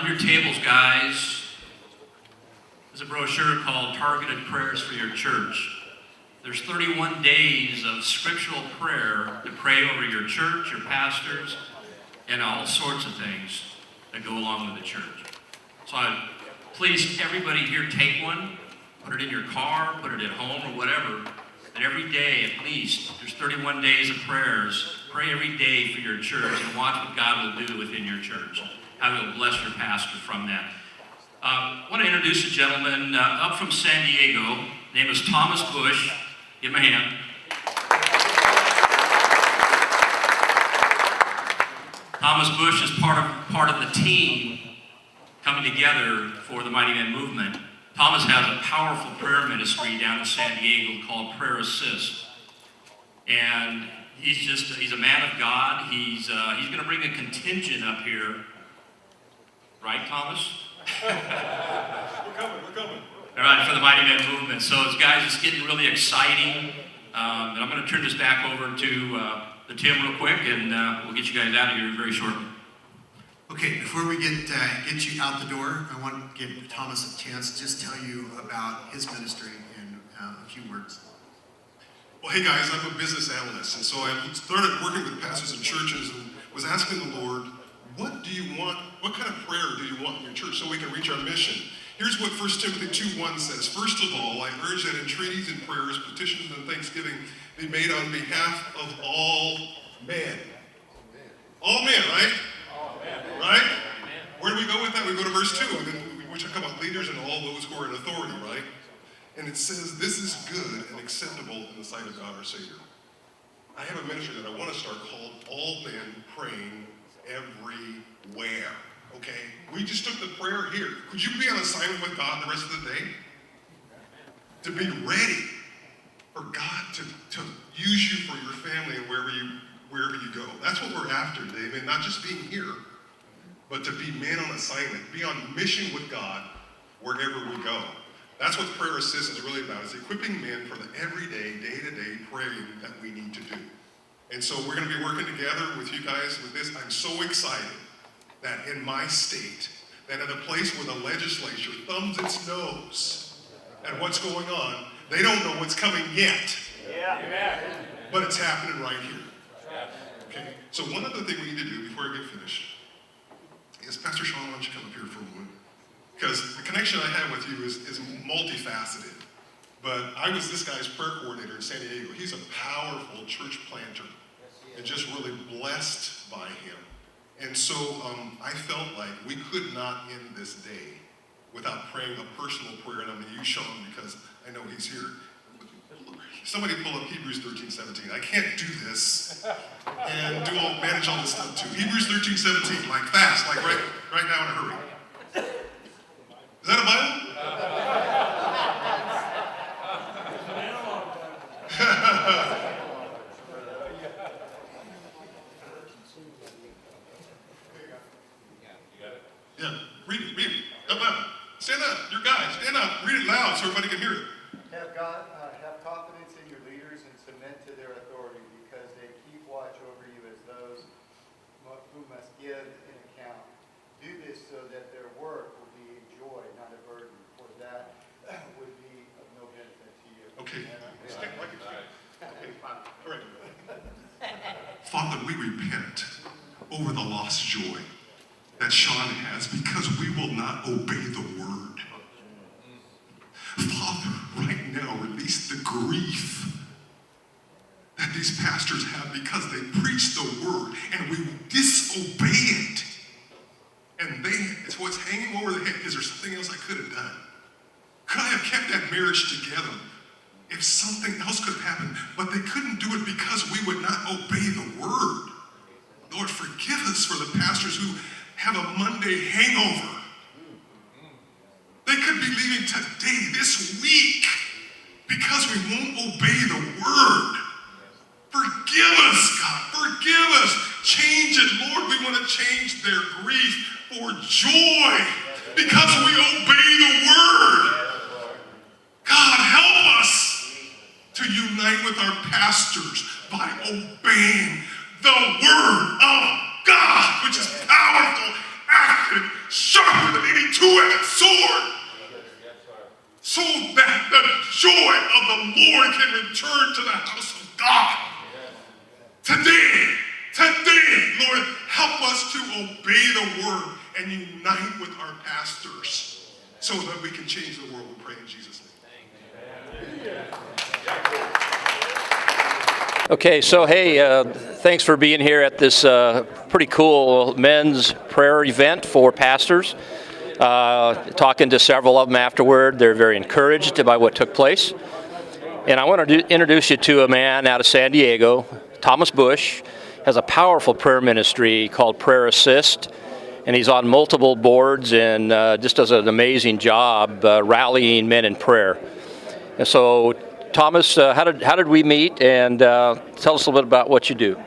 On your tables, guys, is a brochure called Targeted Prayers for Your Church. There's 31 days of scriptural prayer to pray over your church, your pastors, and all sorts of things that go along with the church. So please, everybody here, take one, put it in your car, put it at home or whatever, and every day at least, there's 31 days of prayers. Pray every day for your church and watch what God will do within your church. How He'll bless your pastor from that. I want to introduce a gentleman up from San Diego. His name is Thomas Bush. Give him a hand. Thomas Bush is part of the team coming together for the Mighty Men movement. Thomas has a powerful prayer ministry down in San Diego called Prayer Assist. And he's a man of God. He's going to bring a contingent up here. Right, Thomas? We're coming. All right, for the Mighty Men movement. So, guys, it's getting really exciting. And I'm going to turn this back over to the Tim real quick, and we'll get you guys out of here very shortly. Okay, before we get you out the door, I want to give Thomas a chance to just tell you about his ministry in a few words. Well, hey guys, I'm a business analyst, and so I started working with pastors and churches and was asking the Lord, what do you want, what kind of prayer do you want in your church so we can reach our mission? Here's what 1 Timothy 2:1 says. First of all, I urge that entreaties and prayers, petitions and thanksgiving be made on behalf of all men. All men, right? Right? Where do we go with that? We go to verse 2, and then we talk about leaders and all those who are in authority, right? And it says, this is good and acceptable in the sight of God our Savior. I have a ministry that I want to start called All Men Praying Everywhere. Okay? We just took the prayer here. Could you be on assignment with God the rest of the day? To be ready for God to use you for your family and wherever you go. That's what we're after today. I mean, not just being here, but to be men on assignment, be on mission with God wherever we go. That's what Prayer Assist is really about, is equipping men for the everyday, day-to-day praying that we need to do. And so we're going to be working together with you guys with this. I'm so excited that in my state, that at a place where the legislature thumbs its nose at what's going on, they don't know what's coming yet. Yeah. But it's happening right here. Okay? So one other thing we need to do before I get finished is, Pastor Sean, why don't you come up here for a moment? Because the connection I have with you is multifaceted. But I was this guy's prayer coordinator in San Diego. He's a powerful church planter and just really blessed by him. And so I felt like we could not end this day without praying a personal prayer. And I'm going to use Sean because I know he's here. Somebody pull up Hebrews 13:17. I can't do this and manage all this stuff too. Hebrews 13:17, like fast, like right now in a hurry. Is that a Bible? Yeah, read it. Come on. Stand up. Your guys, stand up. Read it loud so everybody can hear it. Have confidence in your leaders and submit to their authority, because they keep watch over you as those who must give an account. Do this so that their work will be a joy, not a burden, for that would be of no benefit to you. Okay. Okay, fine. All right. Father, we repent over the lost joy that Sean has because we will not obey the word. Father, right now, release the grief that these pastors have because they preach the word and we disobey it. And it's what's hanging over the head. Is there something else I could have done? Could I have kept that marriage together if something else could have happened? But they couldn't do it because we would not obey the word. Lord, forgive us for the pastors who have a Monday hangover. They could be leaving today, this week, because we won't obey the word. Forgive us, God. Forgive us. Change it, Lord. We want to change their grief for joy because we obey the word. God, help us to unite with our pastors by obeying the word of God, which is powerful, active, sharper than any two-edged sword, so that the joy of the Lord can return to the house of God. Today, Lord, help us to obey the word and unite with our pastors so that we can change the world. We pray in Jesus' name. Okay, so hey, thanks for being here at this pretty cool men's prayer event for pastors. Talking to several of them afterward, they're very encouraged by what took place. And I want to introduce you to a man out of San Diego, Thomas Bush, has a powerful prayer ministry called Prayer Assist, and he's on multiple boards and just does an amazing job rallying men in prayer. And so, Thomas, how did we meet? And tell us a little bit about what you do.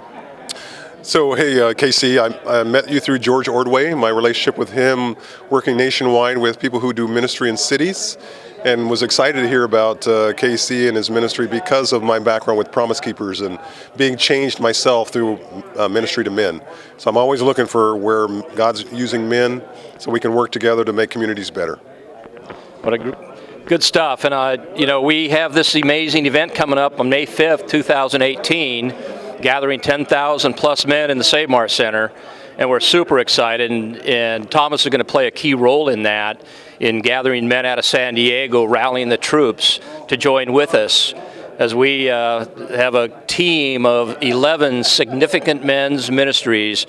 So, hey, KC, I met you through George Ordway, my relationship with him, working nationwide with people who do ministry in cities, and was excited to hear about KC and his ministry because of my background with Promise Keepers and being changed myself through ministry to men. So I'm always looking for where God's using men so we can work together to make communities better. What a good stuff. And, we have this amazing event coming up on May 5th, 2018, gathering 10,000 plus men in the Save Mart Center. And we're super excited, and Thomas is going to play a key role in that, in gathering men out of San Diego, rallying the troops to join with us as we have a team of 11 significant men's ministries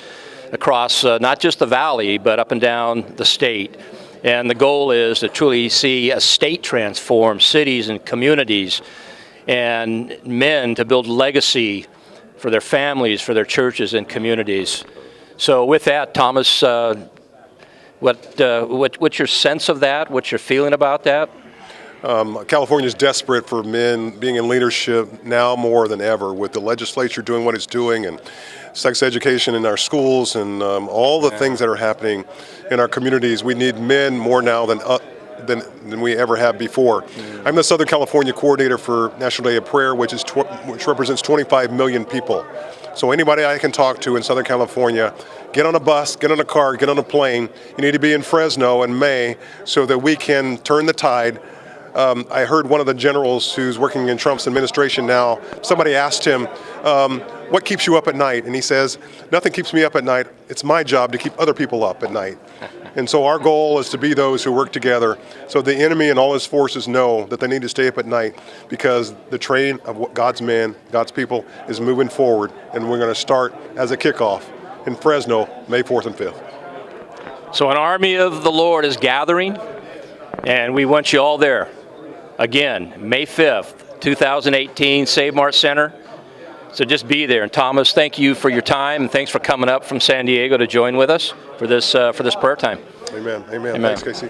across not just the valley, but up and down the state. And the goal is to truly see a state transform, cities and communities, and men to build legacy for their families, for their churches and communities. So with that, Thomas, what's your sense of that? What's your feeling about that? California is desperate for men being in leadership now more than ever, with the legislature doing what it's doing and sex education in our schools and all the things that are happening in our communities. We need men more now than we ever have before. I'm the Southern California coordinator for National Day of Prayer, which represents 25 million people. So anybody I can talk to in Southern California, get on a bus, get on a car, get on a plane. You need to be in Fresno in May so that we can turn the tide. I heard one of the generals who's working in Trump's administration now, somebody asked him, what keeps you up at night? And he says, nothing keeps me up at night. It's my job to keep other people up at night. And so our goal is to be those who work together so the enemy and all his forces know that they need to stay up at night, because the train of God's men, God's people, is moving forward, and we're going to start as a kickoff in Fresno, May 4th and 5th. So an army of the Lord is gathering, and we want you all there. Again, May 5th, 2018, Save Mart Center. So just be there. And Thomas, thank you for your time, and thanks for coming up from San Diego to join with us for this prayer time. Amen. Amen. Amen. Thanks, Casey.